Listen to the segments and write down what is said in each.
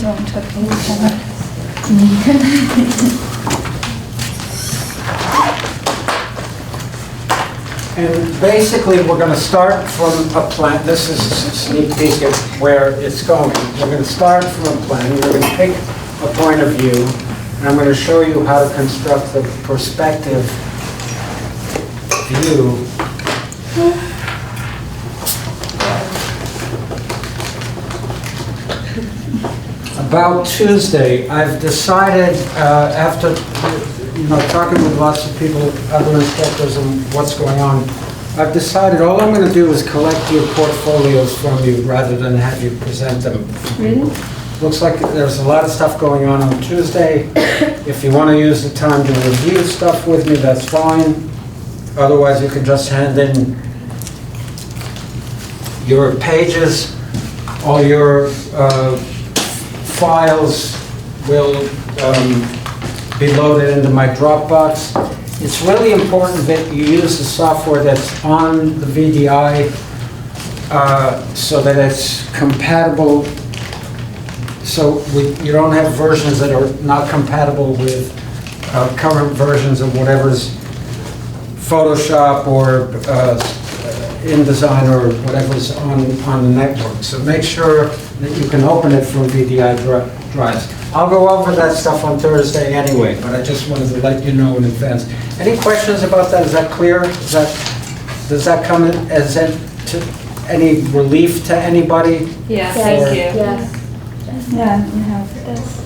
don't talk to each other. And basically, we're going to start from a plan. This is a sneak peek at where it's going. We're going to start from a plan. We're going to pick a point of view, and I'm going to show you how to construct the perspective view. About Tuesday, I've decided, after talking with lots of people, other instructors, and what's going on, I've decided all I'm going to do is collect your portfolios from you rather than have you present them. Really? Looks like there's a lot of stuff going on Tuesday. If you want to use the time to review stuff with me, that's fine. Otherwise, you can just hand in your pages. All your files will be loaded into my Dropbox. It's really important that you use the software that's on the VDI so that it's compatible, so you don't have versions that are not compatible with current versions of whatever's Photoshop or InDesign or whatever's on the network. So make sure that you can open it from VDI drives. I'll go over that stuff on Thursday anyway, but I just wanted to let you know in advance. Any questions about that? Is that clear? Does that come as any relief to anybody? Yes, Or- thank you. Yes. Yeah, you have this.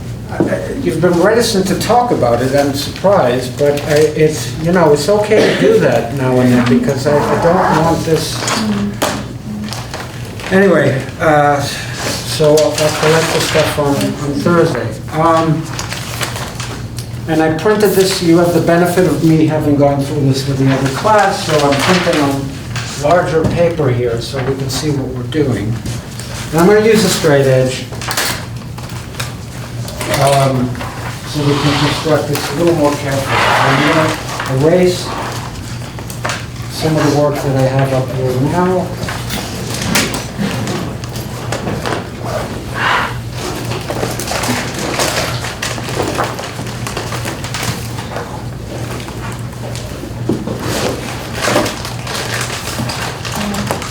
You've been reticent to talk about it, I'm surprised, but it's okay to do that now and then, because I don't want this. Anyway, so I'll collect the stuff on Thursday. And I printed this. You have the benefit of me having gone through this with the other class, so I'm printing on larger paper here so we can see what we're doing. And I'm going to use a straight edge. So we can construct this a little more carefully. I'm going to erase some of the work that I have up here now.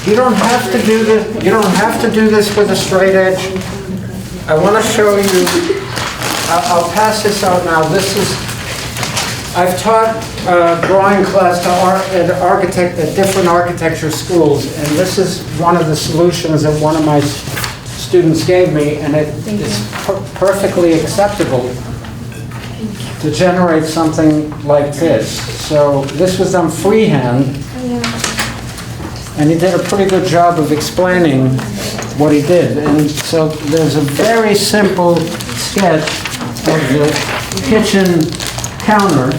You don't have to do this. You don't have to do this with a straight edge. I want to show you. I'll pass this out now. I've taught drawing class at different architecture schools, and this is one of the solutions that one of my students gave me, and it is perfectly acceptable to generate something like this. So this was done freehand, and he did a pretty good job of explaining what he did. And so there's a very simple sketch of the kitchen counter,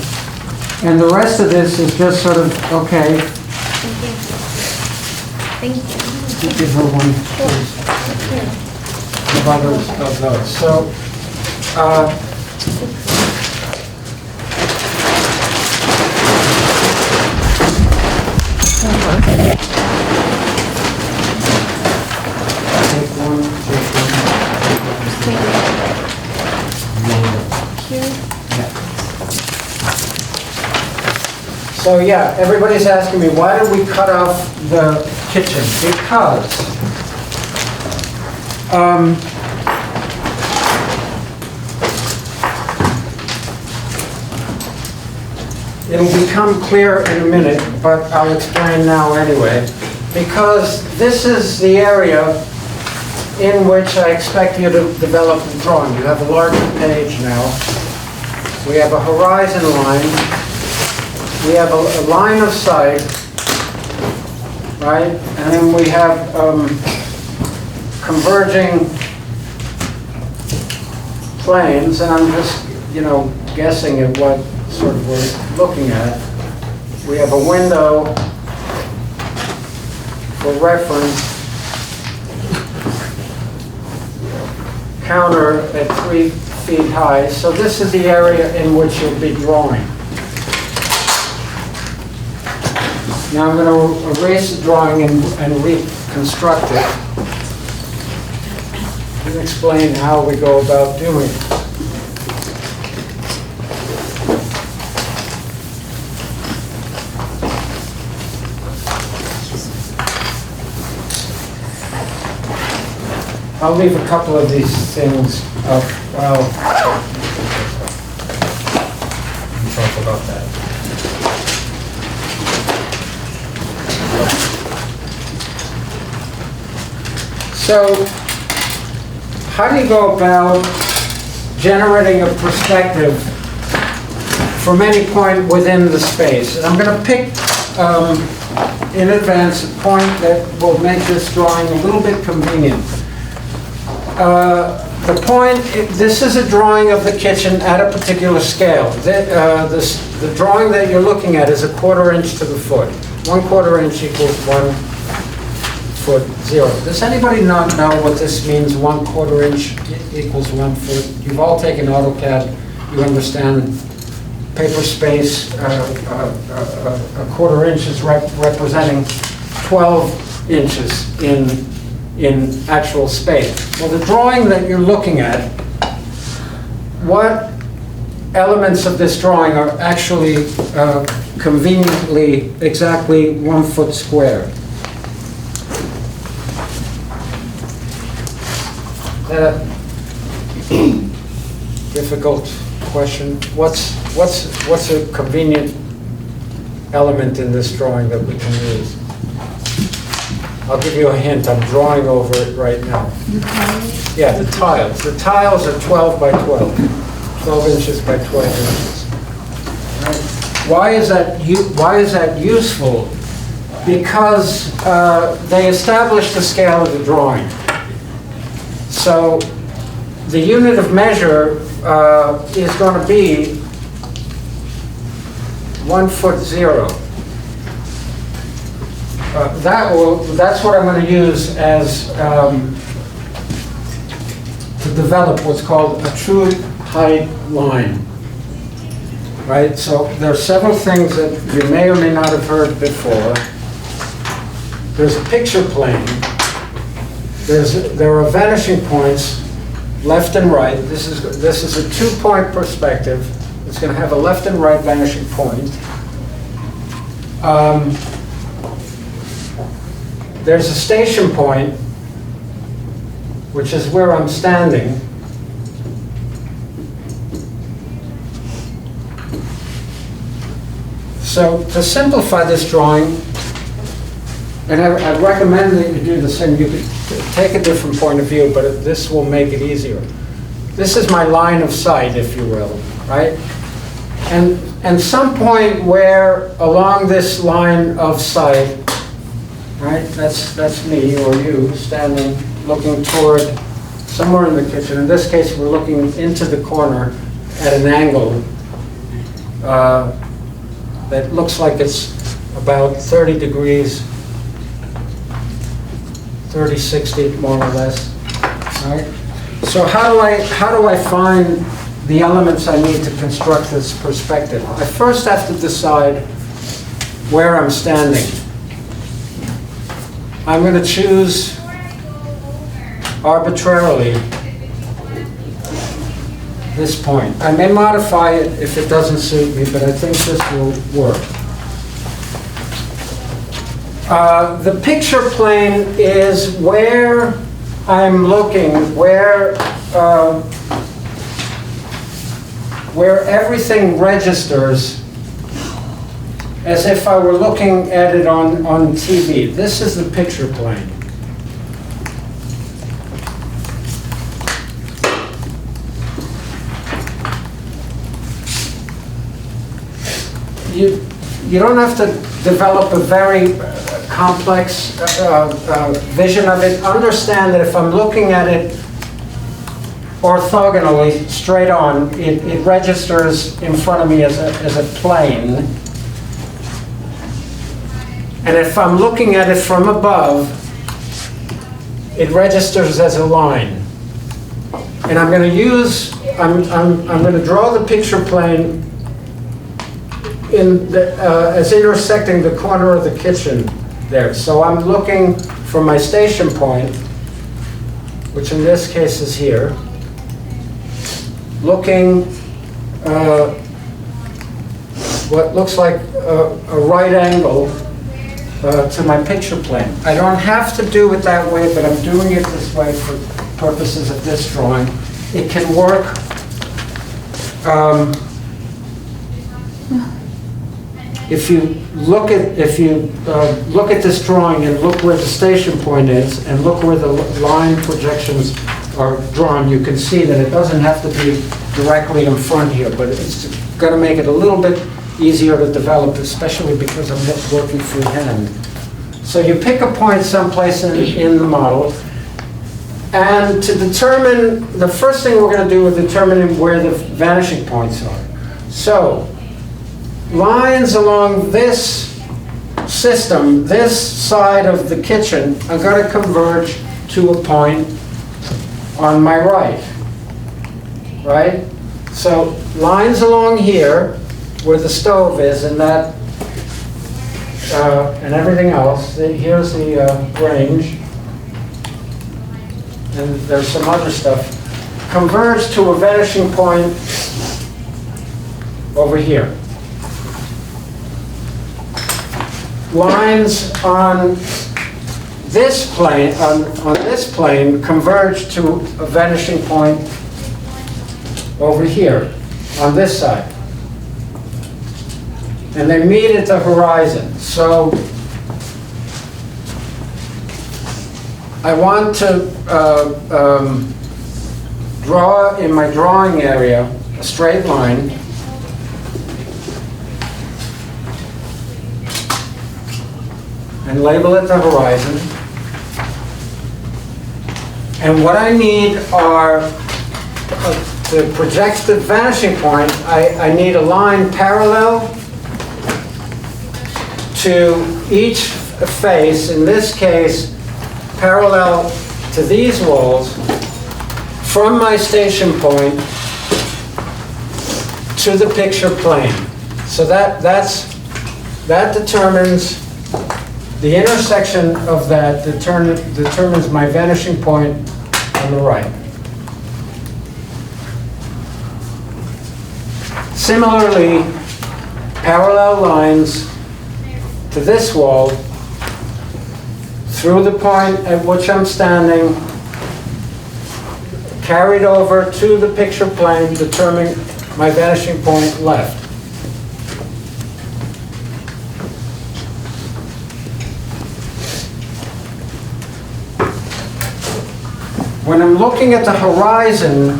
and the rest of this is just sort of, okay. Thank you. Give her one, please. Of others of those. So, take one. So yeah, everybody's asking me, why did we cut off the kitchen? Because it'll become clear in a minute, but I'll explain now anyway. Because this is the area in which I expect you to develop the drawing. You have a larger page now. We have a horizon line. We have a line of sight, right? And then we have converging planes, and I'm just, guessing at what sort of we're looking at. We have a window for reference, counter at 3 feet high. So this is the area in which you'll be drawing. Now I'm going to erase the drawing and reconstruct it. and explain how we go about doing it. I'll leave a couple of these things up. Well, we'll talk about that. So, how do you go about generating a perspective from any point within the space? And I'm going to pick in advance a point that will make this drawing a little bit convenient. The point, this is a drawing of the kitchen at a particular scale. The drawing that you're looking at is a 1/4 inch to the foot. 1/4 inch equals 1 foot 0. Does anybody not know what this means, 1/4 inch equals 1 foot? You've all taken AutoCAD. You understand paper space. A 1/4 inch is representing 12 inches in actual space. Well, the drawing that you're looking at, what elements of this drawing are actually conveniently exactly 1 foot square? Is that a difficult question? What's a convenient element in this drawing that we can use? I'll give you a hint. I'm drawing over it right now. The tiles? Yeah, the tiles. The tiles are 12 by 12. 12 inches by 12 inches. Right. Why is that useful? Because they establish the scale of the drawing. So the unit of measure is going to be 1 foot 0. That's what I'm going to use as to develop what's called a true height line. Right? So there are several things that you may or may not have heard before. There's a picture plane. There are vanishing points, left and right. This is a 2-point perspective. It's going to have a left and right vanishing point. There's a station point, which is where I'm standing. So to simplify this drawing, and I recommend that you do the same. You could take a different point of view, but this will make it easier. This is my line of sight, if you will, right? And some point where along this line of sight, right? That's me or you standing, looking toward somewhere in the kitchen. In this case, we're looking into the corner at an angle that looks like it's about 30 degrees, 30, 60, more or less. Right? So how do I find the elements I need to construct this perspective? I first have to decide where I'm standing. I'm going to choose arbitrarily this point. I may modify it if it doesn't suit me, but I think this will work. The picture plane is where I'm looking, where everything registers as if I were looking at it on TV. This is the picture plane. You don't have to develop a very complex vision of it. Understand that if I'm looking at it orthogonally, straight on, it registers in front of me as a plane. And if I'm looking at it from above, it registers as a line. And I'm going to draw the picture plane as intersecting the corner of the kitchen there. So I'm looking from my station point, which in this case is here, looking what looks like a right angle to my picture plane. I don't have to do it that way, but I'm doing it this way for purposes of this drawing. It can work if you look at this drawing and look where the station point is and look where the line projections are drawn, you can see that it doesn't have to be directly in front here, but it's going to make it a little bit easier to develop, especially because I'm working freehand. So you pick a point someplace in the model, and to determine, the first thing we're going to do is determining where the vanishing points are. So lines along this system, this side of the kitchen, are going to converge to a point on my right, right? So lines along here, where the stove is, and that, and everything else. Here's the range, and there's some other stuff. Converge to a vanishing point over here. Lines on this plane, on this plane, converge to a vanishing point over here, on this side. And they meet at the horizon. So I want to draw in my drawing area a straight line. And label it the horizon. And what I need are, to project the vanishing point, I need a line parallel to each face, in this case, parallel to these walls, from my station point to the picture plane. So that determines, the intersection of that determines my vanishing point on the right. Similarly, parallel lines to this wall through the point at which I'm standing, carried over to the picture plane, determining my vanishing point left. When I'm looking at the horizon,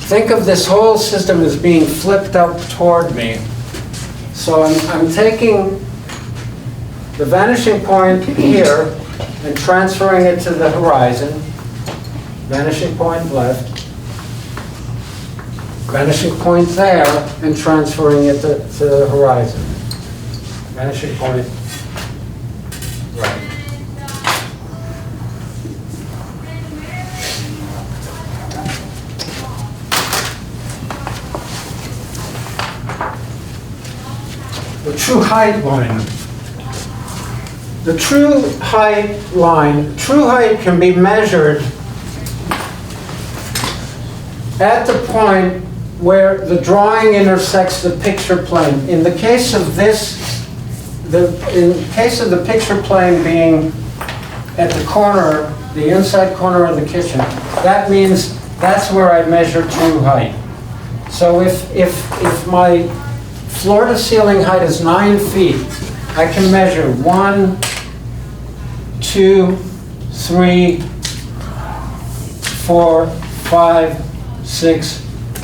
think of this whole system as being flipped up toward me. So I'm taking the vanishing point here and transferring it to the horizon. Vanishing point left. Vanishing point there, and transferring it to the horizon. Vanishing point right. The true height line. The true height line, true height can be measured at the point where the drawing intersects the picture plane. In the case of this, in case of the picture plane being at the corner, the inside corner of the kitchen, that means that's where I measure true height. So if my floor to ceiling height is 9 feet, I can measure 1, 2, 3, 4, 5, 6,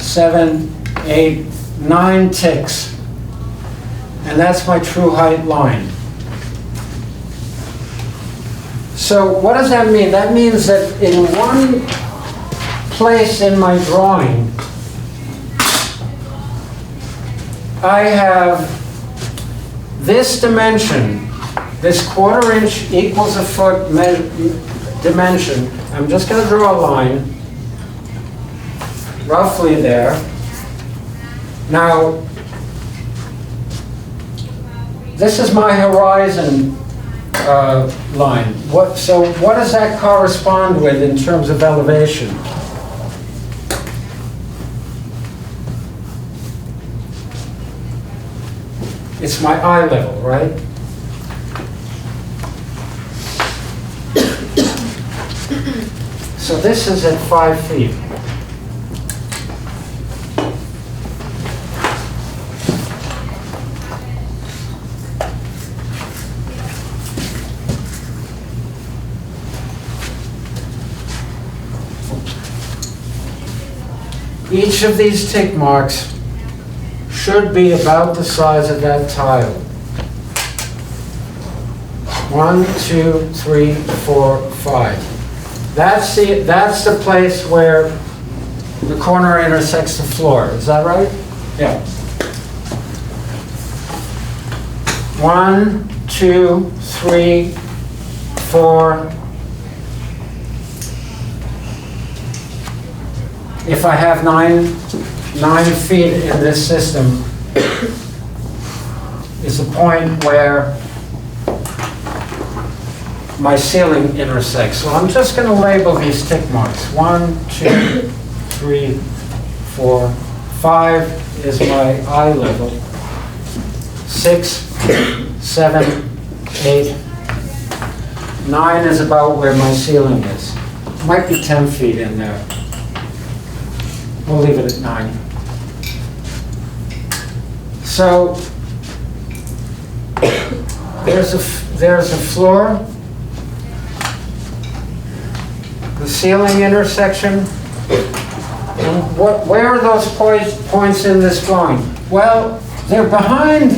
7, 8, 9 ticks. And that's my true height line. So what does that mean? That means that in one place in my drawing, I have this dimension, this 1/4 inch equals a foot dimension. I'm just going to draw a line, roughly there. Now, this is my horizon line. So what does that correspond with in terms of elevation? It's my eye level, right? So this is at 5 feet. Each of these tick marks should be about the size of that tile. 1, 2, 3, 4, 5. That's the place where the corner intersects the floor. Is that right? Yeah. 1, 2, 3, 4. If I have 9 feet in this system, is the point where my ceiling intersects. So I'm just going to label these tick marks. 1, 2, 3, 4, 5 is my eye level. 6, 7, 8, 9 is about where my ceiling is. Might be 10 feet in there. We'll leave it at 9. So there's a floor, the ceiling intersection. And where are those points in this drawing? Well, they're behind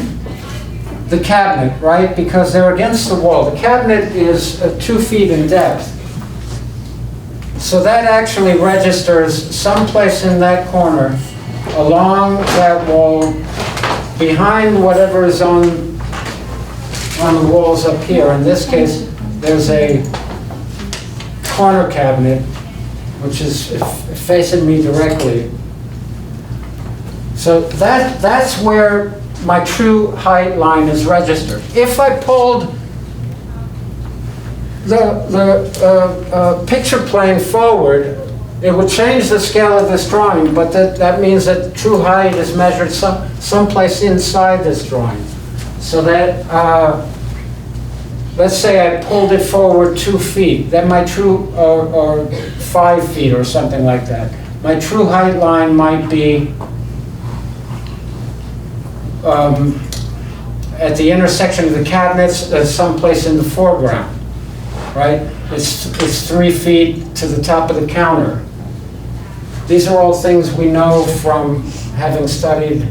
the cabinet, right? Because they're against the wall. The cabinet is 2 feet in depth. So that actually registers someplace in that corner, along that wall, behind whatever is on the walls up here. In this case, there's a corner cabinet, which is facing me directly. So that's where my true height line is registered. If I pulled the picture plane forward, it would change the scale of this drawing, but that means that true height is measured someplace inside this drawing. So that, let's say I pulled it forward 2 feet, then my true, or 5 feet or something like that. My true height line might be at the intersection of the cabinets, someplace in the foreground. Right? It's 3 feet to the top of the counter. These are all things we know from having studied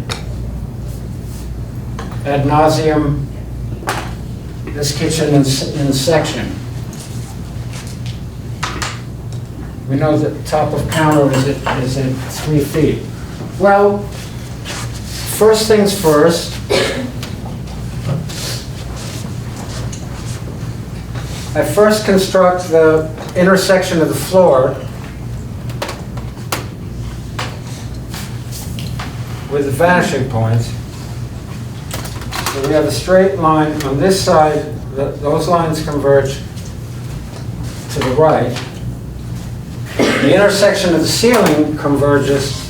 ad nauseum this kitchen in section. We know that the top of counter is at 3 feet. Well, first things first. I first construct the intersection of the floor with the vanishing point. So we have a straight line on this side. Those lines converge to the right. The intersection of the ceiling converges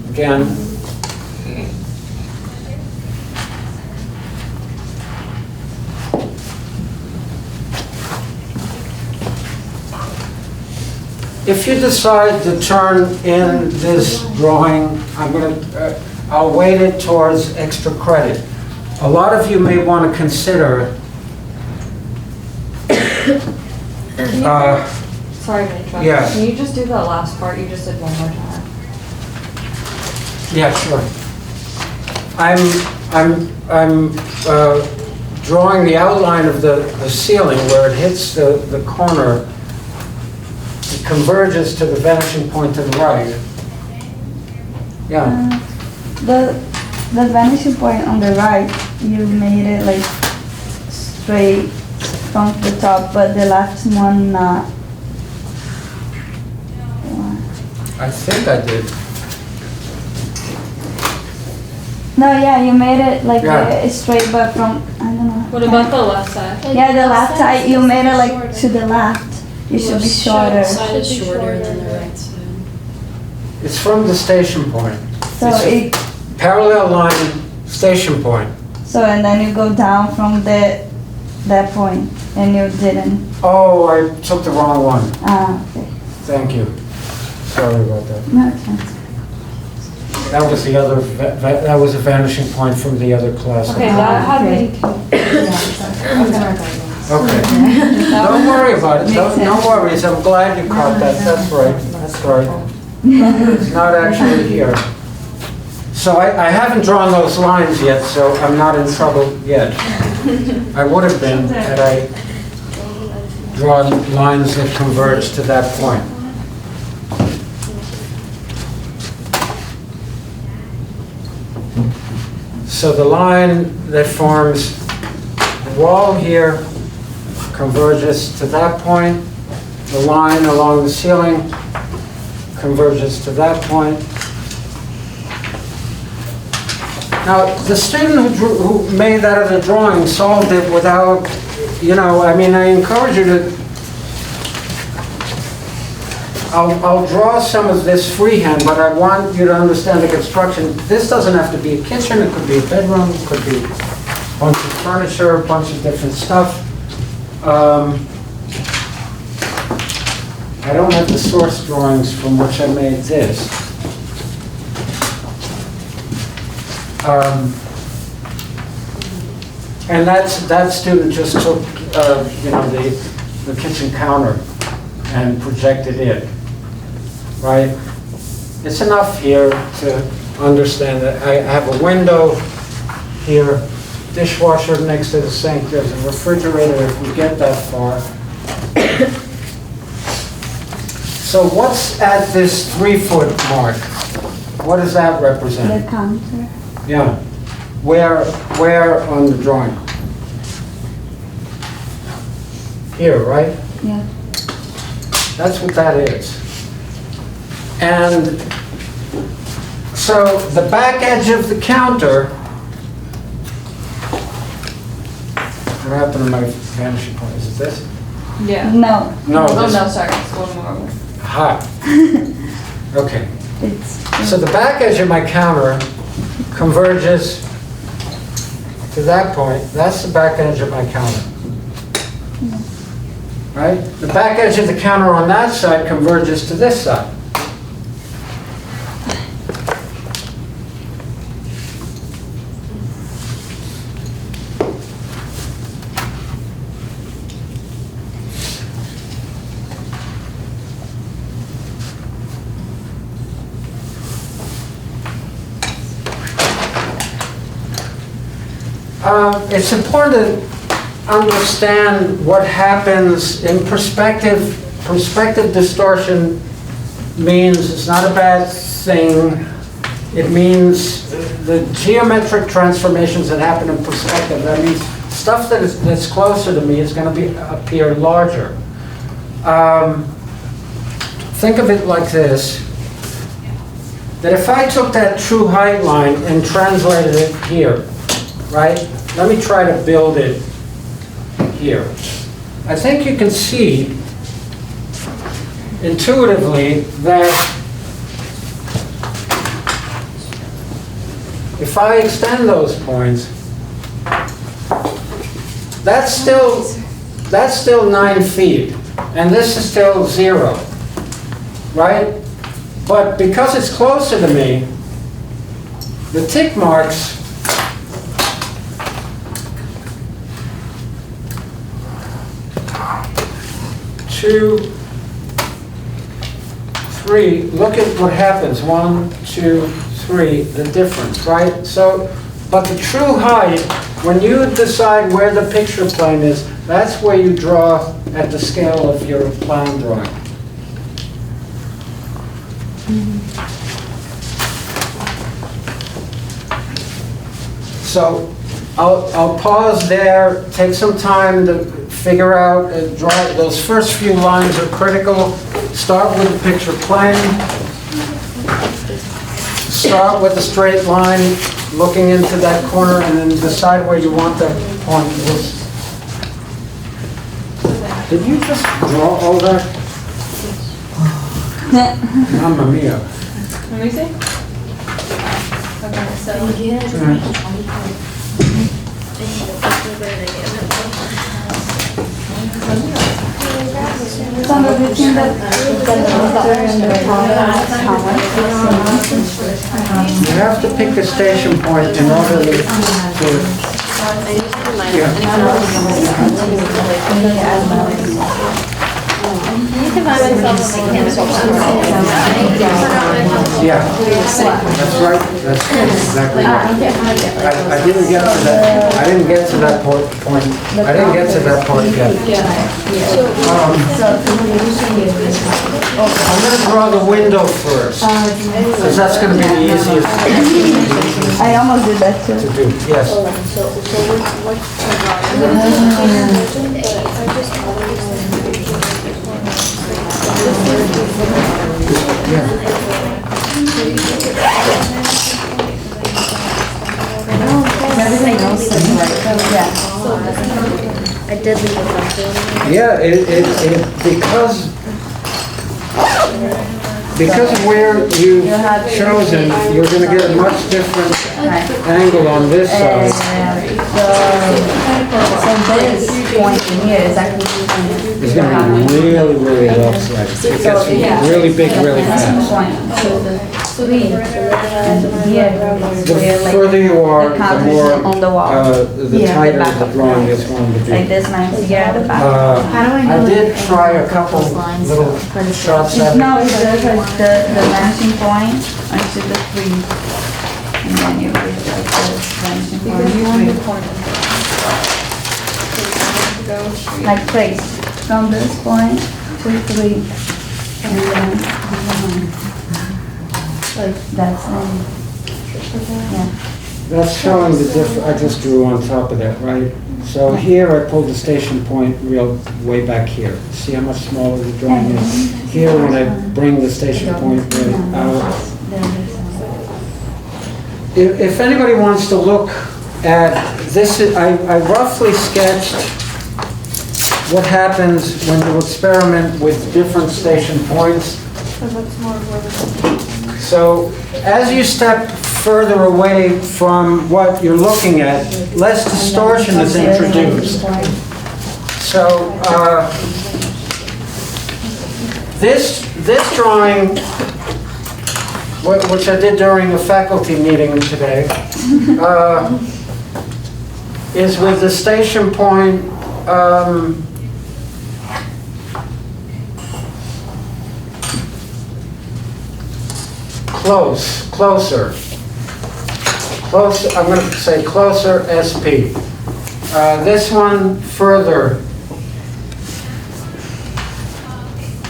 again. If you decide to turn in this drawing, I'll weight it towards extra credit. A lot of you may want to consider. Sorry to interrupt. Yeah. Can you just do that last part you just did one more time? Yeah, sure. I'm drawing the outline of the ceiling where it hits the corner. It converges to the vanishing point to the right. Yeah. The vanishing point on the right, you made it like straight from the top, but the last one not. I think I did. No, yeah, you made it like Yeah. straight, but from, I don't know. What about the left side? Yeah, the left side, you made it like to the left. You should be shorter. Side is shorter than the right side. It's from the station point. So It's it, parallel line, station point. so and then you go down from that point, and you didn't. Oh, I took the wrong one. Okay. Thank you. Sorry about that. No, it's fine. That was the other, that was a vanishing point from the other class. Okay, that had me. Okay. Don't worry about it. No worries. I'm glad you caught that. That's right. That's right. It's not actually here. So I haven't drawn those lines yet, so I'm not in trouble yet. I would have been had I drawn lines that converge to that point. So the line that forms the wall here converges to that point. The line along the ceiling converges to that point. Now, the student who made that as a drawing solved it without, I mean, I encourage you to, I'll draw some of this freehand, but I want you to understand the construction. This doesn't have to be a kitchen, it could be a bedroom, it could be a bunch of furniture, a bunch of different stuff. I don't have the source drawings from which I made this. And that student just took, the kitchen counter and projected it, right? It's enough here to understand that I have a window here, dishwasher next to the sink, there's a refrigerator if we get that far. So what's at this 3-foot mark? What does that represent? The counter. Yeah. Where on the drawing? Here, right? Yeah. That's what that is. And so the back edge of the counter, what happened to my vanishing point? Is it this? Yeah. No, No, Oh, this. no, sorry, it's one more. Aha. Okay. it's. So the back edge of my counter converges to that point. That's the back edge of my counter. Right? The back edge of the counter on that side converges to this side. It's important to understand what happens in perspective. Perspective distortion means it's not a bad thing. It means the geometric transformations that happen in perspective. That means stuff that's closer to me is going to appear larger. Think of it like this. That if I took that true height line and translated it here, right? Let me try to build it here. I think you can see intuitively that if I extend those points, that's still 9 feet, and this is still 0, right? But because it's closer to me, the tick marks 2, 3, look at what happens, 1, 2, 3, the difference, right? So, but the true height, when you decide where the picture plane is, that's where you draw at the scale of your plan drawing. So, I'll pause there, take some time to figure out, draw, those first few lines are critical. Start with the picture plane. start with a straight line, looking into that corner, and then decide where you want that point. Did you just draw all that? Mamma mia. Let me see. Okay, so. Some of the things that in the product, how much You have to pick a station point in order to yeah, that's right. That's exactly right. I didn't get to that. I didn't get to that point. I didn't get to that point yet. I'm going to draw the window first, because that's going to be the easiest I almost did that too. to do. Yes. Everything else is right. Yeah. I did leave it left. Yeah, because of where you've chosen, you're going to get a much different angle on this side. So this point in here is actually It's going to be really, really lopsided. It gets really big, really fast. And here is The where further you are, the the count is more, on the wall. the Yeah, tighter back the of drawing the is going to like be. this lines here at the back. I did try a couple little shots at it. No, it's the vanishing point until the three. And then you read like the vanishing Because you want the point. corner. Go straight. Like trace from this point to three. And then like that's yeah. That's showing the I just drew on top of that, right? So here I pulled the station point real way back here. See how much smaller the drawing is? Here when I bring the station point way out. If anybody wants to look at this, I roughly sketched what happens when you experiment with different station points. So as you step further away from what you're looking at, less distortion is introduced. So this drawing, which I did during a faculty meeting today, is with the station point closer. I'm going to say closer SP. This one further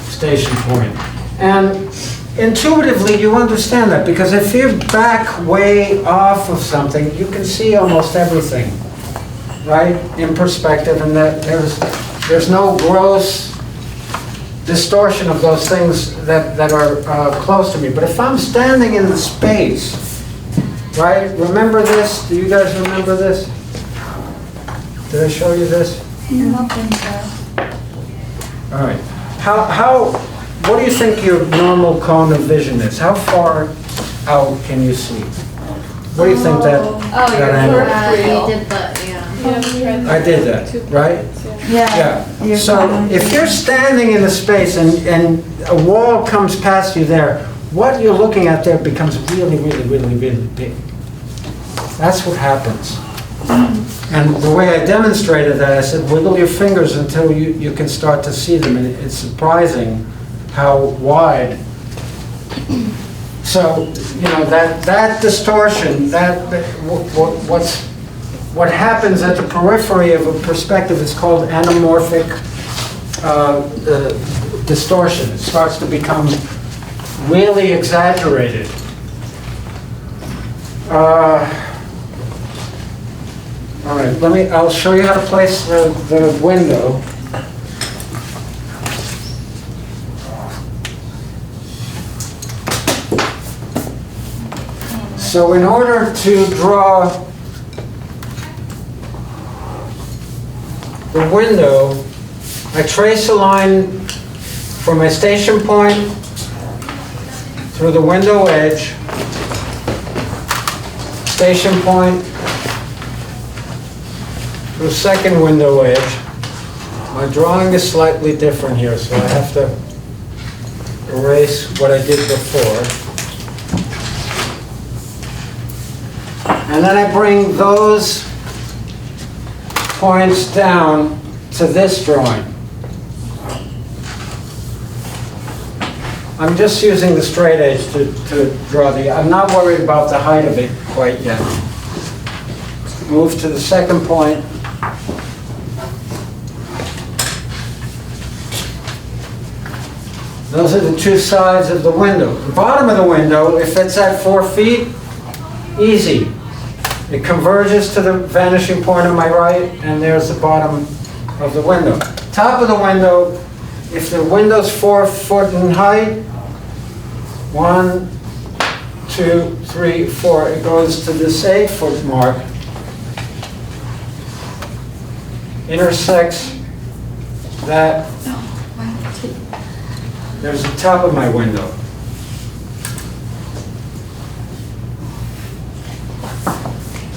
station point. And intuitively you understand that, because if you're back way off of something, you can see almost everything, right, in perspective, and that there's no gross distortion of those things that are close to me. But if I'm standing in the space, right, remember this? Do you guys remember this? Did I show you this? All right. What do you think your normal cone of vision is? How far out can you see? What do you think that angle? You did that, yeah. I did that, right? Yeah. Yeah. So if you're standing in a space and a wall comes past you there, what you're looking at there becomes really, really, really, really big. That's what happens. And the way I demonstrated that, I said, wiggle your fingers until you can start to see them, and it's surprising how wide. So, you know, that distortion, what happens at the periphery of a perspective is called anamorphic distortion. It starts to become really exaggerated. All right, I'll show you how to place the window. So in order to draw the window, I trace a line from my station point through the window edge, station point, through second window edge. My drawing is slightly different here, so I have to erase what I did before. And then I bring those points down to this drawing. I'm just using the straight edge to draw I'm not worried about the height of it quite yet. Move to the second point. Those are the two sides of the window. The bottom of the window, if it's at 4 feet, easy. It converges to the vanishing point on my right, and there's the bottom of the window. Top of the window, if the window's 4 foot in height, 1, 2, 3, 4, it goes to this 8 foot mark, intersects that. There's the top of my window.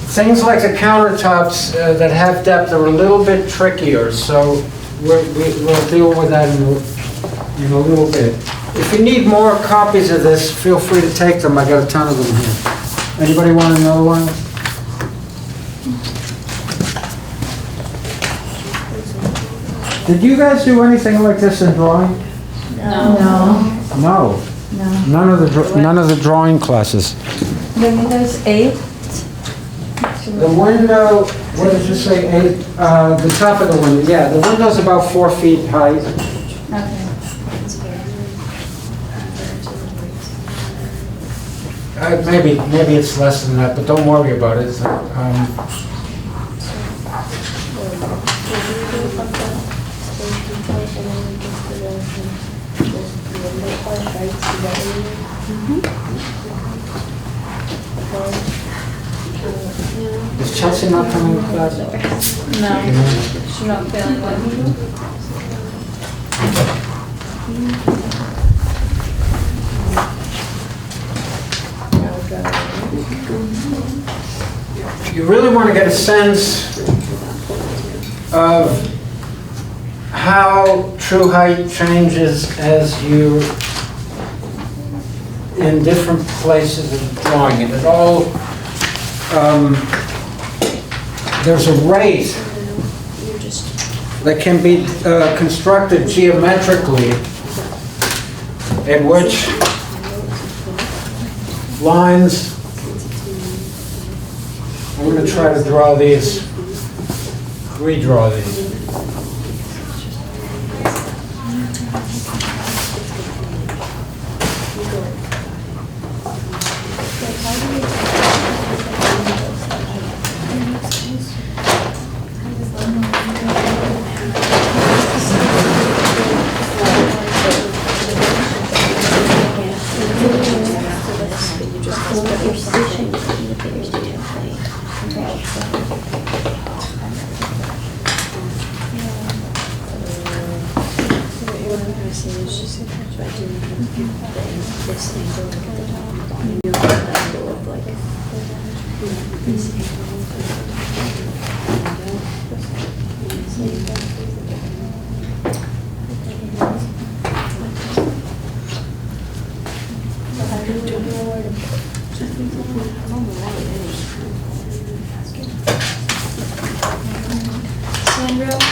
Things like the countertops that have depth are a little bit trickier, so we'll deal with that in a little bit. If you need more copies of this, feel free to take them. I got a ton of them here. Anybody want another one? Did you guys do anything like this in drawing? No. No. No. None of the drawing classes. The window's 8. The window, what did you say, 8? The top of the window, yeah. The window's about 4 feet high. Okay. Maybe it's less than that, but don't worry about it. Is Chelsea not coming to class? No, she's not feeling well. You really want to get a sense of how true height changes as you in different places of drawing it. It all there's a rate that can be constructed geometrically in which lines. I'm going to try to draw these, redraw these.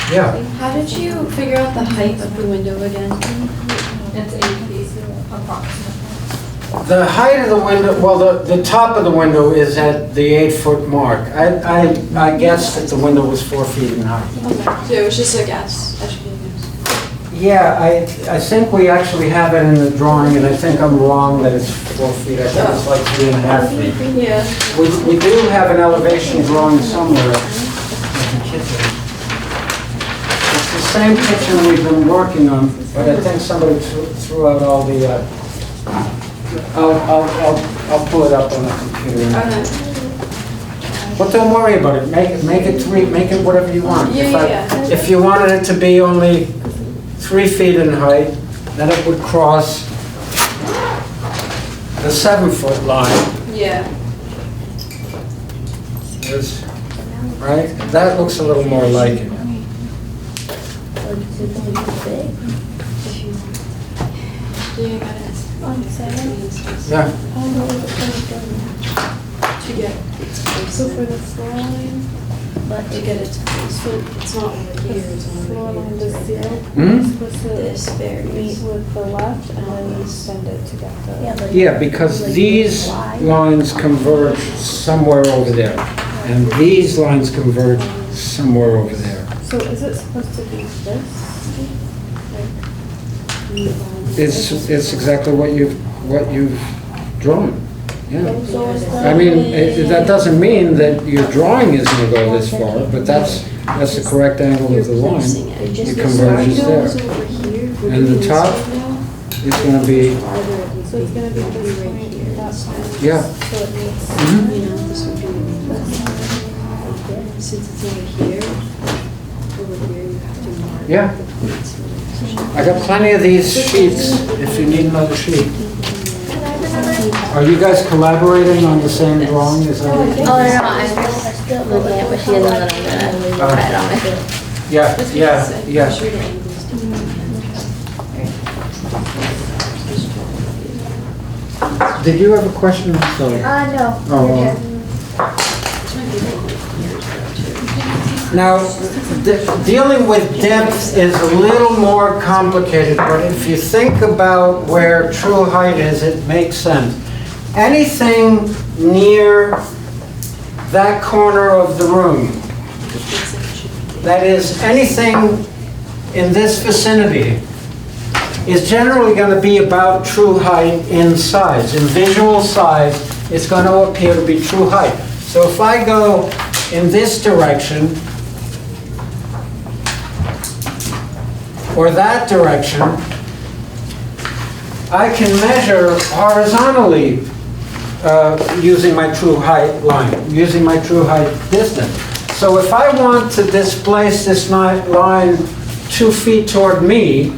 Yeah. How did you figure out the height of the window again? It's 8 feet approximately. The height of the window, well, the top of the window is at the 8 foot mark. I guessed that the window was 4 feet in height. So it was just a guess. Yeah, I think we actually have it in the drawing, and I think I'm wrong that it's 4 feet. I think it's like 3.5 feet. Yeah. We do have an elevation drawing somewhere of the kitchen. It's the same kitchen we've been working on, but I think somebody threw out all the, I'll I'll pull it up on the computer. Okay. But don't worry about it, make it 3, make it whatever you want. Yeah. If you wanted it to be only 3 feet in height, then it would cross the 7-foot line. Yeah. Right? That looks a little more like it. Yeah. To get so for the floor line, but to get it to so it's not over here, it's Floor over line here. to zero. Hmm? Supposed to This varies. meet with the left and then you send it to get the. Yeah, because these lines converge somewhere over there, and these lines converge somewhere over there. So is it supposed to be this? It's exactly what you've drawn. Yeah. So is I mean, that doesn't mean that your drawing is going to go this far, but that's the correct angle of the line. It converges there. And the top is going to be, So it's gonna be this point, that point. yeah. So it meets. Mhm. You know, this would be since it's over here, you have to mark. Yeah. I got plenty of these sheets if you need another sheet. Are you guys collaborating on the same drawing? Is that what? Oh, no, I'm still looking at what she is and then I'm gonna write it on my. Yeah, yeah. Did you have a question? Sorry. No. Oh, now, dealing with depth is a little more complicated, but if you think about where true height is, it makes sense. Anything near that corner of the room, that is, anything in this vicinity, is generally going to be about true height in size. In visual size, it's going to appear to be true height. So if I go in this direction, or that direction, I can measure horizontally using my true height line, using my true height distance. So if I want to displace this line 2 feet toward me,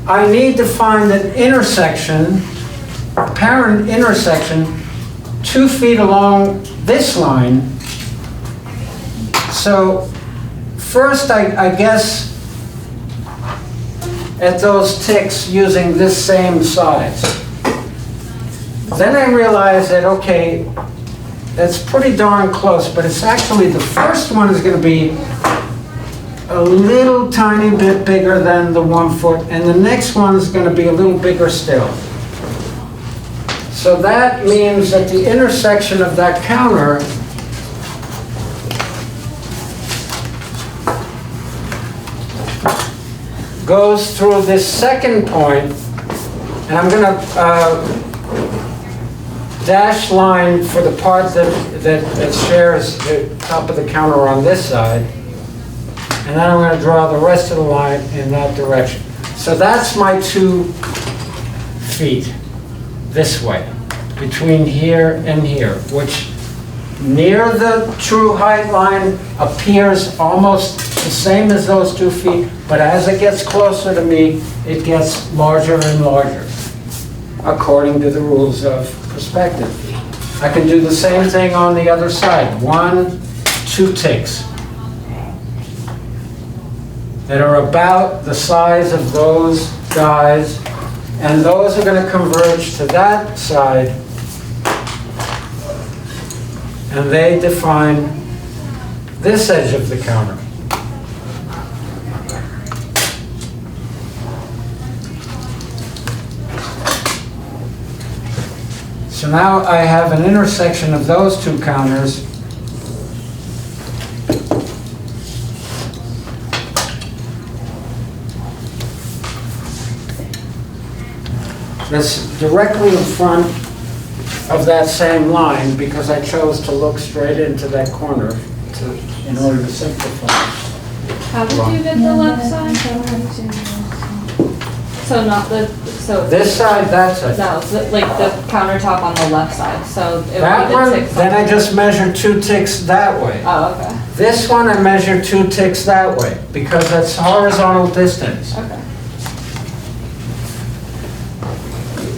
I need to find an intersection, apparent intersection, 2 feet along this line. So first I guess at those ticks using this same size. Then I realized that, okay, that's pretty darn close, but it's actually, the first one is going to be a little tiny bit bigger than the 1 foot, and the next one is going to be a little bigger still. So that means that the intersection of that counter goes through this second point, and I'm going to dash line for the part that shares the top of the counter on this side, and then I'm going to draw the rest of the line in that direction. So that's my 2 feet this way, between here and here, which near the true height line appears almost the same as those 2 feet, but as it gets closer to me, it gets larger and larger, according to the rules of perspective. I can do the same thing on the other side. 1, 2 ticks that are about the size of those guys, and those are going to converge to that side, and they define this edge of the counter. So now I have an intersection of those 2 counters. That's directly in front of that same line because I chose to look straight into that corner in order to simplify. How did you get the left side? So not the, so. This side, that side. No, like the countertop on the left side, so it would be That the one, ticks. then I just measure 2 ticks that way. Oh, okay, This one, I measure 2 ticks that way, because that's horizontal distance. okay.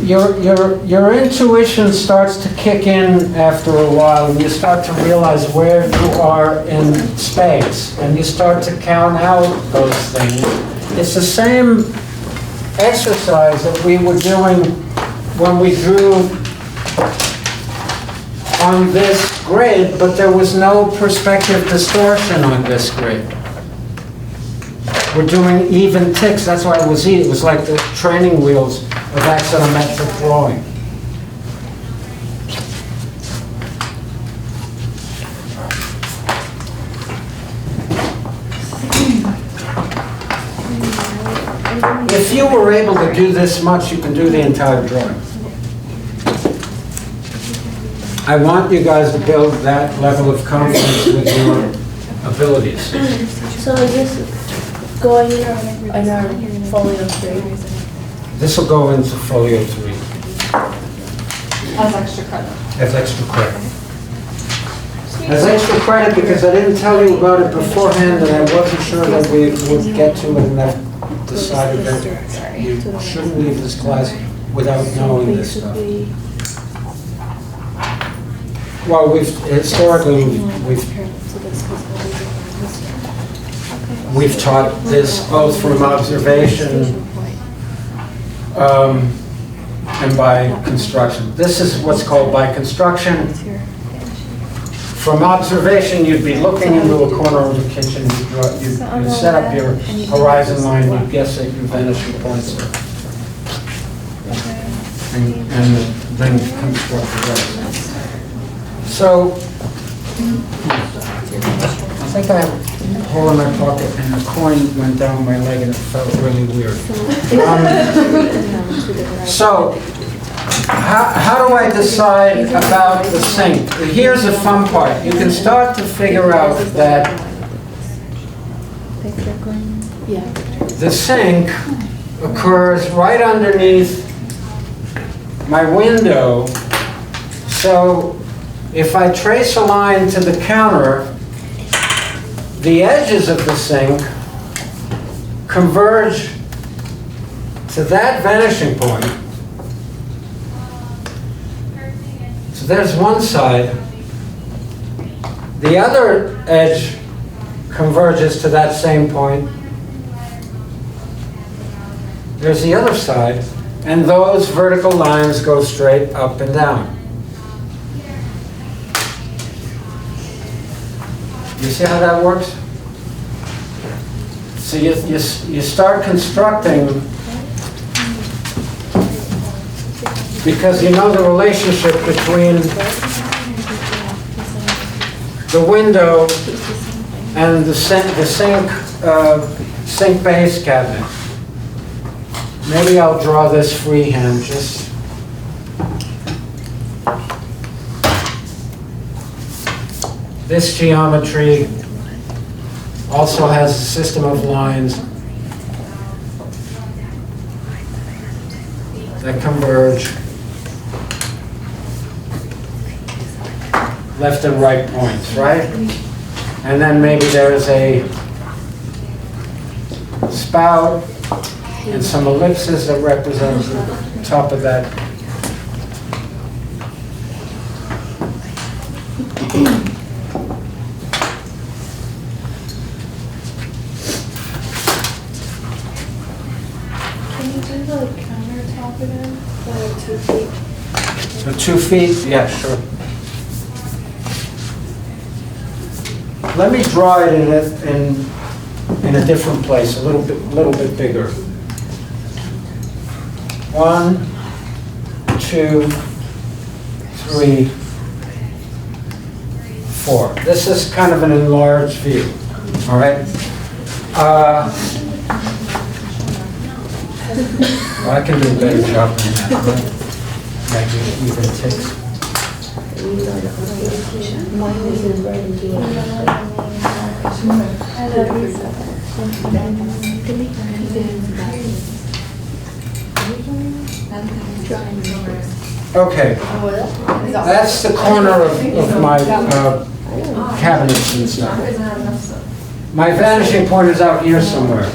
Your intuition starts to kick in after a while, and you start to realize where you are in space, and you start to count out those things. It's the same exercise that we were doing when we drew on this grid, but there was no perspective distortion on this grid. We're doing even ticks, that's why it was easy. It was like the training wheels of axonometric drawing. If you were able to do this much, you can do the entire drawing. I want you guys to build that level of confidence with your abilities. So is this going in our folio 3? This will go into folio 3 As extra credit. as extra credit. As extra credit because I didn't tell you about it beforehand and I wasn't sure that we would get to it, and I decided that you shouldn't leave this class without knowing this stuff. Well, historically, we've taught this both from observation and by construction. This is what's called by construction. From observation, you'd be looking into a corner of the kitchen, you'd set up your horizon line, you'd guess at your vanishing points, and then construct the rest. So, I think I have a hole in my pocket and a coin went down my leg and it felt really weird. So, how do I decide about the sink? Here's the fun part. You can start to figure out that the sink occurs right underneath my window. So if I trace a line to the counter, the edges of the sink converge to that vanishing point. So there's one side. The other edge converges to that same point. There's the other side. And those vertical lines go straight up and down. You see how that works? So you start constructing because you know the relationship between the window and the sink base cabinet. Maybe I'll draw this freehand. Just this geometry also has a system of lines that converge left and right points, right? And then maybe there's a spout and some ellipses that represent the top of that. Can you do the countertop again? The 2 feet? So 2 feet, yeah, sure. Let me draw it in a different place, a little bit bigger. 1, 2, 3, 4. This is kind of an enlarged view, all right? Well, I can do a better job than that, right? Like even ticks. Okay, that's the corner of my cabinets and stuff. My vanishing point is out here somewhere.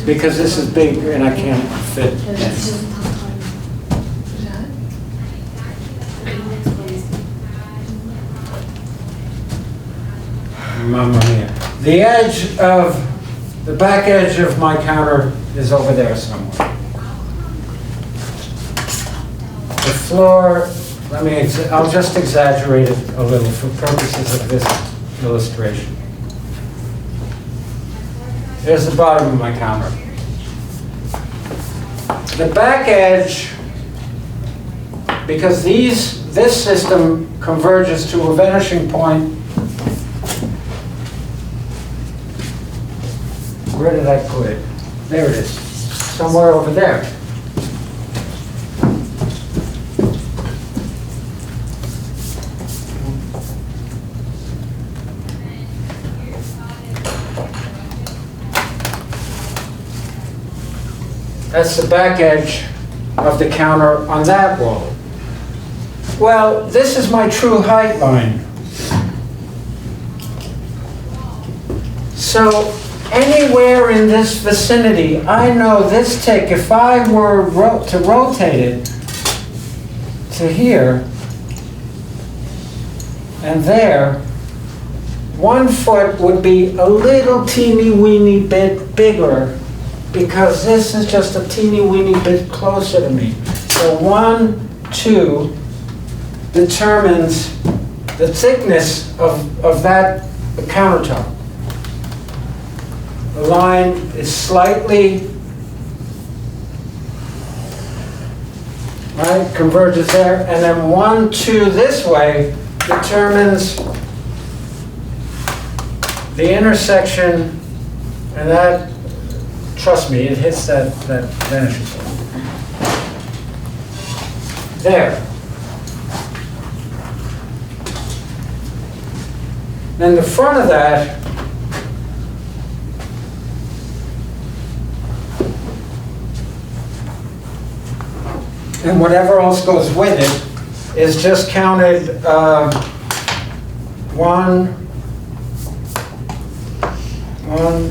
Because this is big and I can't fit this. Mamma mia. The back edge of my counter is over there somewhere. The floor, I'll just exaggerate it a little for purposes of this illustration. There's the bottom of my counter. The back edge, because this system converges to a vanishing point. Where did I put it? There it is, somewhere over there. That's the back edge of the counter on that wall. Well, this is my true height line. So anywhere in this vicinity, I know this tick, if I were to rotate it to here and there, 1 foot would be a little teeny weeny bit bigger because this is just a teeny weeny bit closer to me. So 1, 2 determines the thickness of that countertop. The line is slightly, right, converges there, and then 1, 2 this way determines the intersection, and that, trust me, it hits that vanishing point. There. Then the front of that and whatever else goes with it is just counted 1,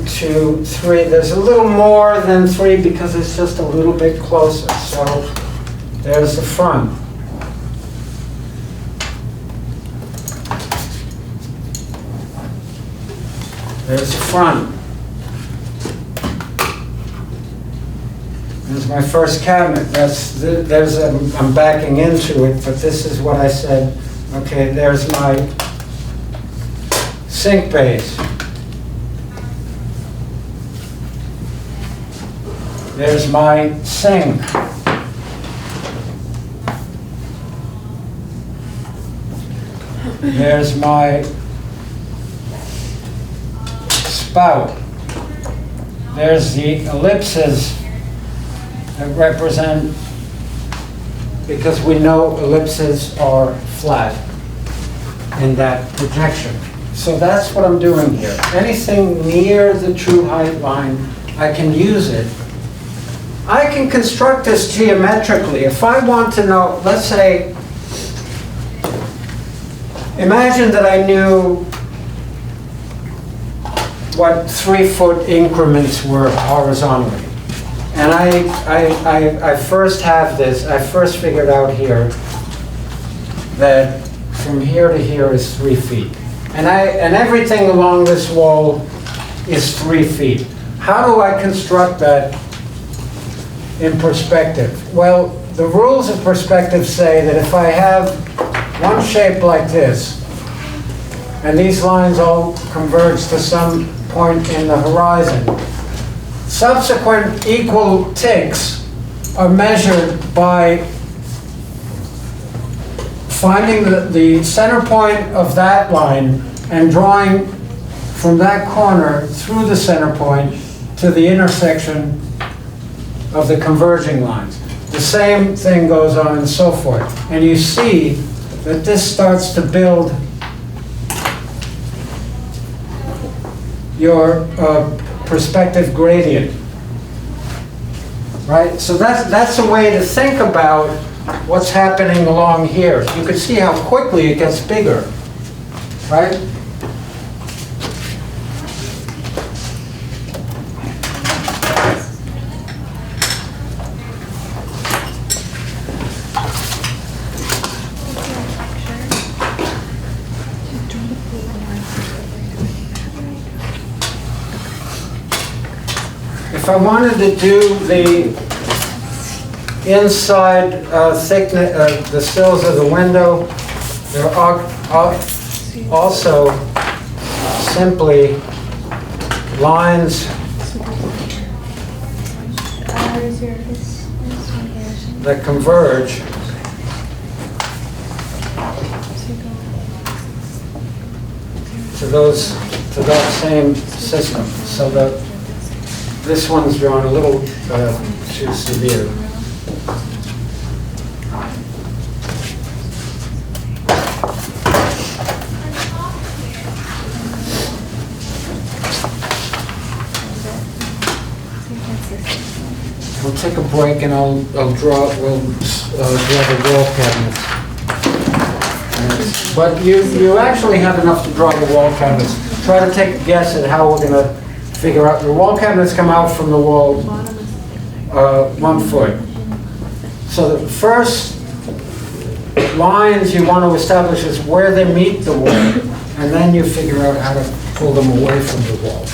2, 3. There's a little more than 3 because it's just a little bit closer. So there's the front. There's the front. There's my first cabinet. I'm backing into it, but this is what I said. Okay, there's my sink base. There's my sink. There's my spout. There's the ellipses that represent, because we know ellipses are flat in that projection. So that's what I'm doing here. Anything near the true height line, I can use it. I can construct this geometrically. If I want to know, let's say, imagine that I knew what 3-foot increments were horizontally. And I first have this, I first figured out here that from here to here is 3 feet. And everything along this wall is 3 feet. How do I construct that in perspective? Well, the rules of perspective say that if I have one shape like this, and these lines all converge to some point in the horizon, subsequent equal ticks are measured by finding the center point of that line and drawing from that corner through the center point to the intersection of the converging lines. The same thing goes on and so forth. And you see that this starts to build your perspective gradient. right? So that's a way to think about what's happening along here. You can see how quickly it gets bigger, right? If I wanted to do the inside thickness, the sills of the window, there are also simply lines that converge to that same system. So that this one's drawn a little too severe. We'll take a break and we'll draw the wall cabinets. But you actually have enough to draw the wall cabinets. Try to take a guess at how we're going to figure out. The wall cabinets come out from the wall 1 foot. So the first lines you want to establish is where they meet the wall, and then you figure out how to pull them away from the wall.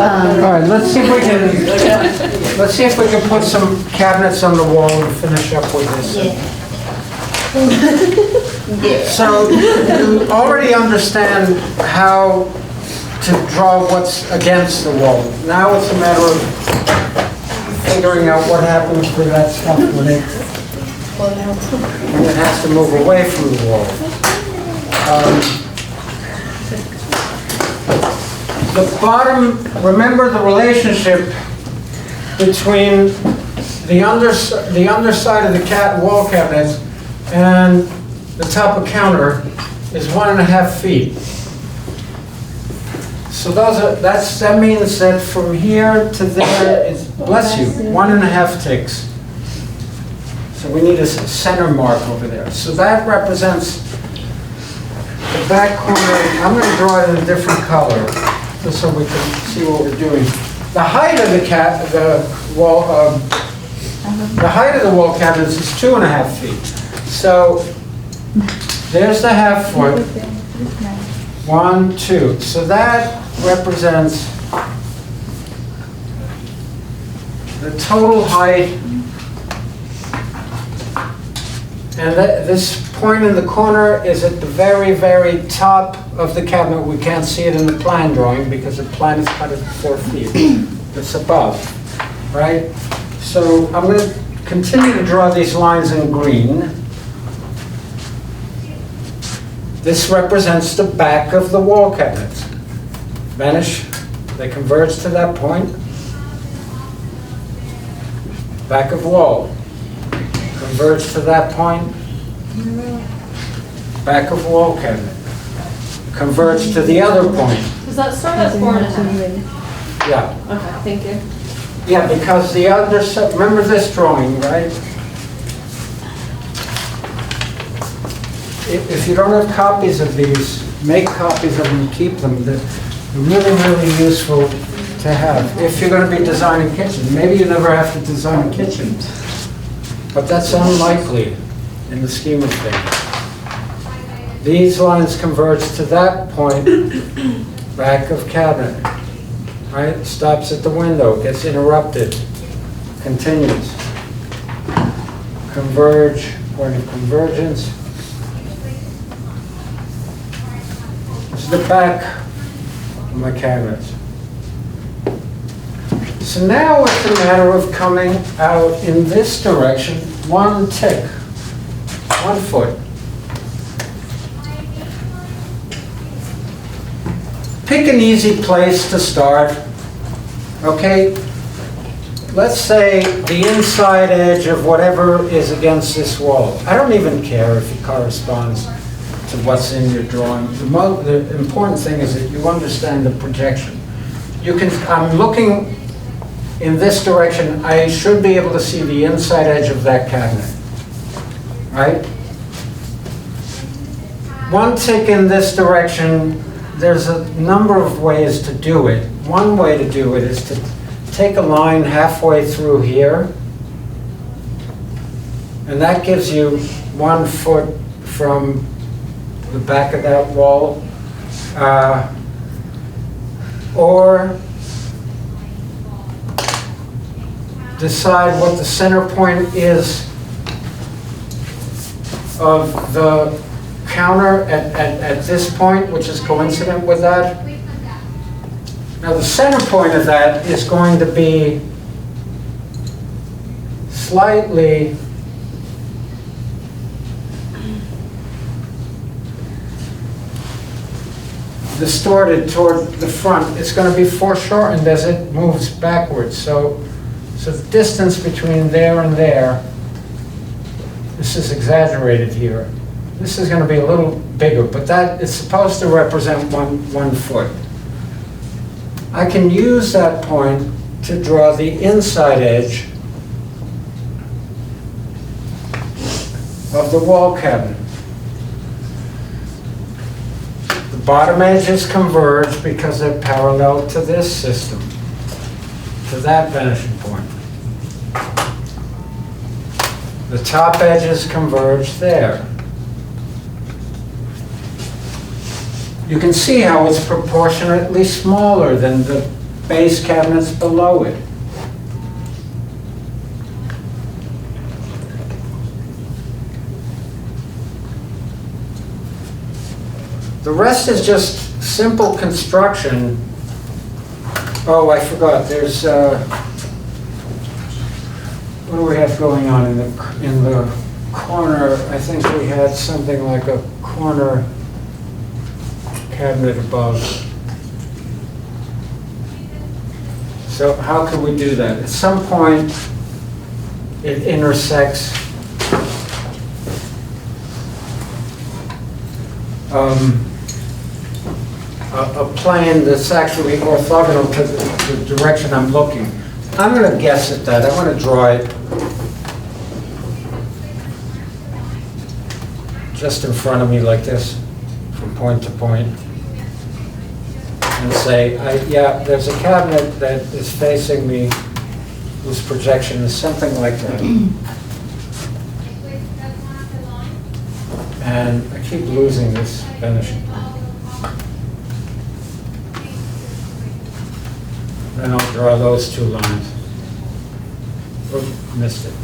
All right, let's see if we can put some cabinets on the wall and finish up with this. So you already understand how to draw what's against the wall. Now it's a matter of figuring out what happens to that stuff when it has to move away from the wall. The bottom, remember the relationship between the underside of the wall cabinet and the top of counter is 1.5 feet. So that means that from here to there is, bless you, 1.5 ticks. So we need a center mark over there. So that represents the back corner. I'm going to draw it in a different color, just so we can see what we're doing. The height of the height of the wall cabinets is 2.5 feet. So there's the 1/2 foot. 1, 2. So that represents the total height. And this point in the corner is at the very, very top of the cabinet. We can't see it in the plan drawing because the plan is cut at 4 feet. It's above, right? So I'm going to continue to draw these lines in green. This represents the back of the wall cabinets. Vanish, they converge to that point. Back of wall. Converge to that point. Back of wall cabinet. Converge to the other point. Does that start at 4.5? Yeah. Okay, thank you. Yeah, because the underside, remember this drawing, right? If you don't have copies of these, make copies of them, keep them. They're really, really useful to have. If you're going to be designing kitchens, maybe you never have to design a kitchen. But that's unlikely in the scheme of things. These lines converge to that point, back of cabinet, right? Stops at the window, gets interrupted, continues. Converge, point of convergence. This is the back of my cabinets. So now it's a matter of coming out in this direction, 1 tick, 1 foot. Pick an easy place to start, okay? let's say the inside edge of whatever is against this wall. I don't even care if it corresponds to what's in your drawing. The important thing is that you understand the projection. I'm looking in this direction. I should be able to see the inside edge of that cabinet, right? One tick in this direction, there's a number of ways to do it. One way to do it is to take a line halfway through here, and that gives you 1 foot from the back of that wall. Or decide what the center point is of the counter at this point, which is coincident with that. Now the center point of that is going to be slightly distorted toward the front. It's going to be foreshortened as it moves backwards. So the distance between there and there, this is exaggerated here. This is going to be a little bigger, but that is supposed to represent one foot. I can use that point to draw the inside edge of the wall cabinet. The bottom edges converge because they're parallel to this system, to that vanishing point. The top edges converge there. You can see how it's proportionately smaller than the base cabinets below it. The rest is just simple construction. Oh, I forgot. There's what do we have going on in the corner? I think we had something like a corner cabinet above. So how can we do that? At some point, it intersects a plane that's actually orthogonal to the direction I'm looking. I'm going to guess at that. I'm going to draw it just in front of me like this, from point to point, and say, yeah, there's a cabinet that is facing me whose projection is something like that. And I keep losing this vanishing point. Then I'll draw those two lines. Oops, missed it.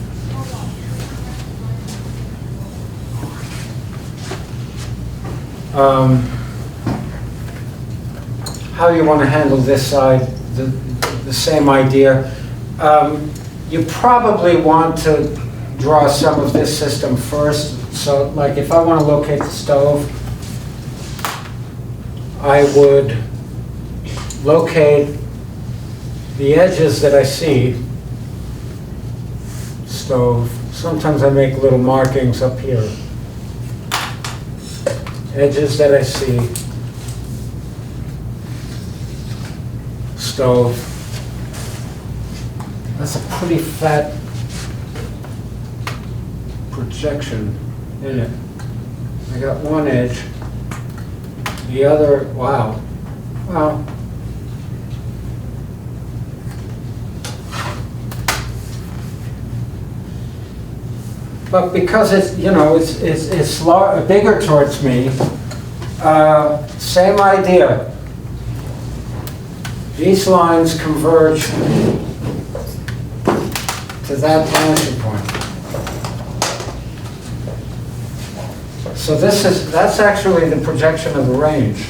How you want to handle this side, the same idea. You probably want to draw some of this system first. So like if I want to locate the stove, I would locate the edges that I see, stove. Sometimes I make little markings up here. Edges that I see, stove. That's a pretty fat projection, isn't it? I got one edge, the other, wow. Wow. But because it's, you know, it's bigger towards me, same idea. These lines converge to that vanishing point. So that's actually the projection of the range.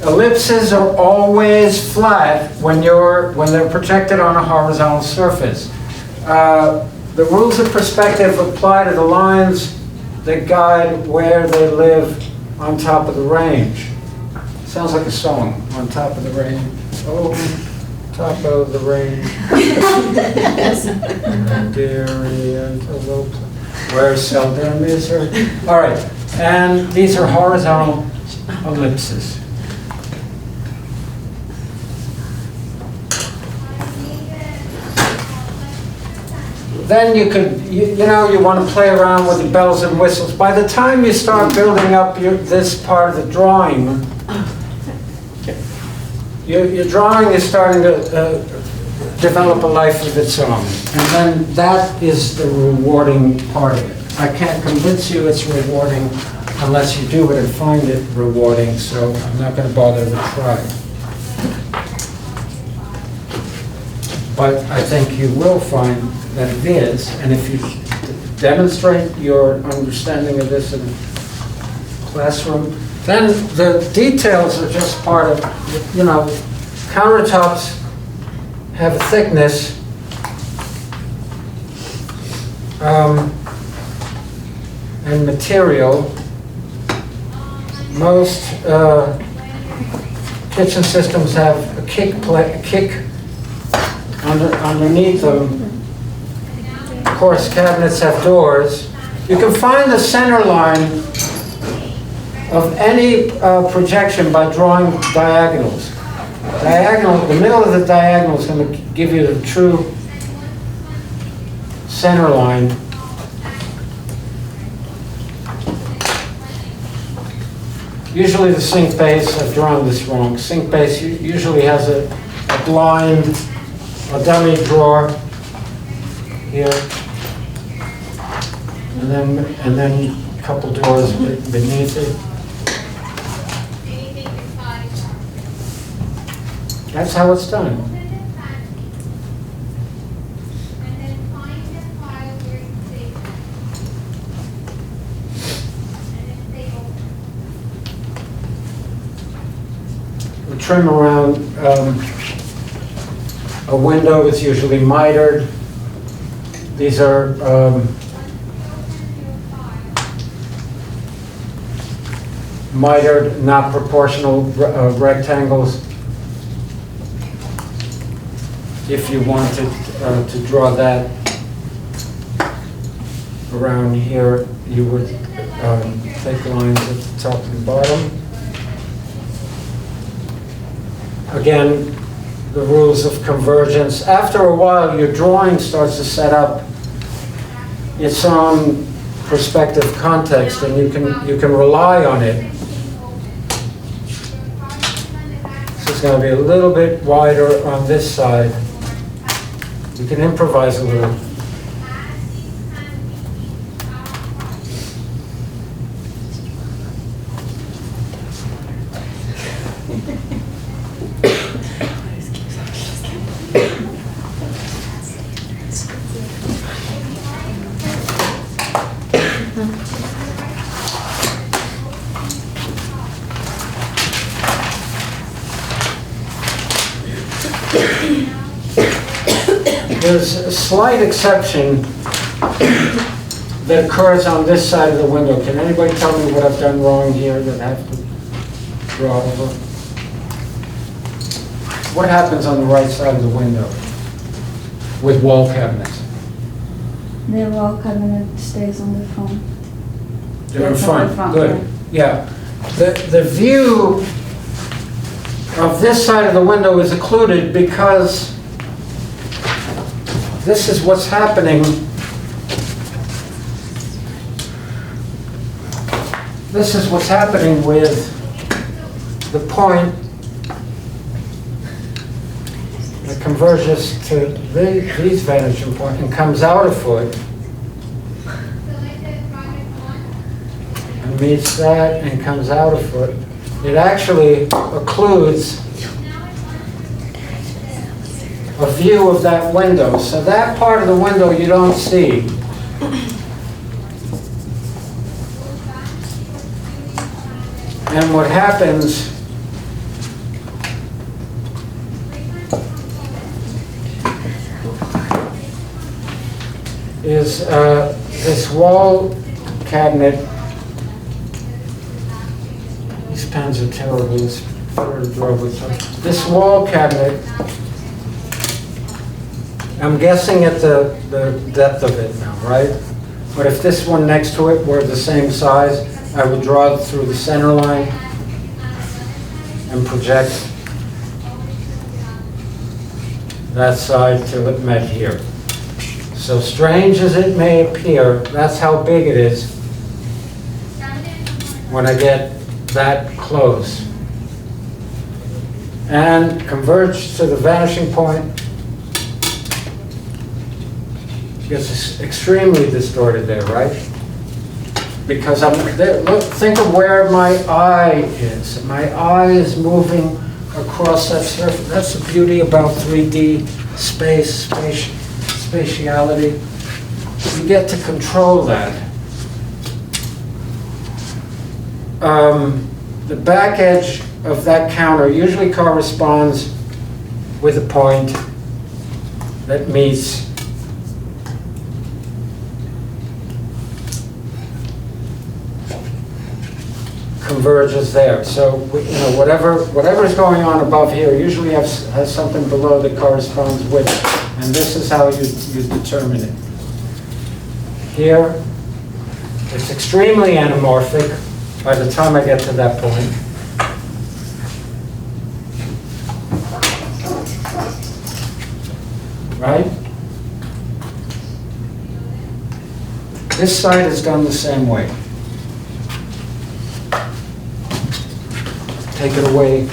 Ellipses are always flat when they're projected on a horizontal surface. The rules of perspective apply to the lines that guide where they live on top of the range. Sounds like a song, on top of the range. Oh, top of the range. Dairy antelope, where seldom is her. All right, and these are horizontal ellipses. Then you could, you know, you want to play around with the bells and whistles. By the time you start building up this part of the drawing, your drawing is starting to develop a life of its own. And then that is the rewarding part of it. I can't convince you it's rewarding unless you do it and find it rewarding, so I'm not going to bother to try. But I think you will find that it is, and if you demonstrate your understanding of this in a classroom, then the details are just part of, you know, countertops have a thickness and material. Most kitchen systems have a kick underneath them. Of course, cabinets have doors. You can find the center line of any projection by drawing diagonals. The middle of the diagonal is going to give you the true center line. Usually the sink base, I've drawn this wrong, sink base usually has a blind, a dummy drawer here, and then a couple doors beneath it. That's how it's done. The trim around a window is usually mitered. These are mitered, not proportional rectangles. If you wanted to draw that around here, you would take lines at the top and bottom. Again, the rules of convergence. After a while, your drawing starts to set up its own perspective context, and you can rely on it. So it's going to be a little bit wider on this side. You can improvise a little. There's a slight exception that occurs on this side of the window. Can anybody tell me what I've done wrong here that I have to draw over? What happens on the right side of the window with wall cabinets? The wall cabinet stays on the front. They're in Yes, on the front, front, good. Yeah. The view of this side of the window is occluded because this is what's happening. This is what's happening with the point that converges to these vanishing point and comes out a foot and meets that and comes out a foot. It actually occludes a view of that window. So that part of the window you don't see. And what happens is this wall cabinet pens are terrible. It's better to draw with them. This wall cabinet, I'm guessing at the depth of it now, right? But if this one next to it were the same size, I would draw it through the center line and project that side till it met here. So strange as it may appear, that's how big it is when I get that close. And converge to the vanishing point. It's extremely distorted there, right? Because I'm there, look, think of where my eye is. My eye is moving across that surface. That's the beauty about 3D spatiality. You get to control that. The back edge of that counter usually corresponds with a point that meets converges there. So you know, whatever's going on above here usually has something below that corresponds with it. And this is how you determine it. Here, it's extremely anamorphic by the time I get to that point. Right? This side is done the same way. Take it away.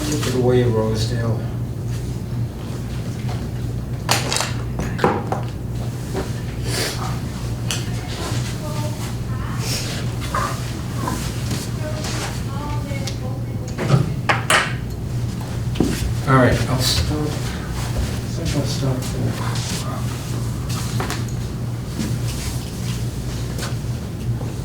Take it away, Rosedale. All right, I'll stop. I think I'll stop there.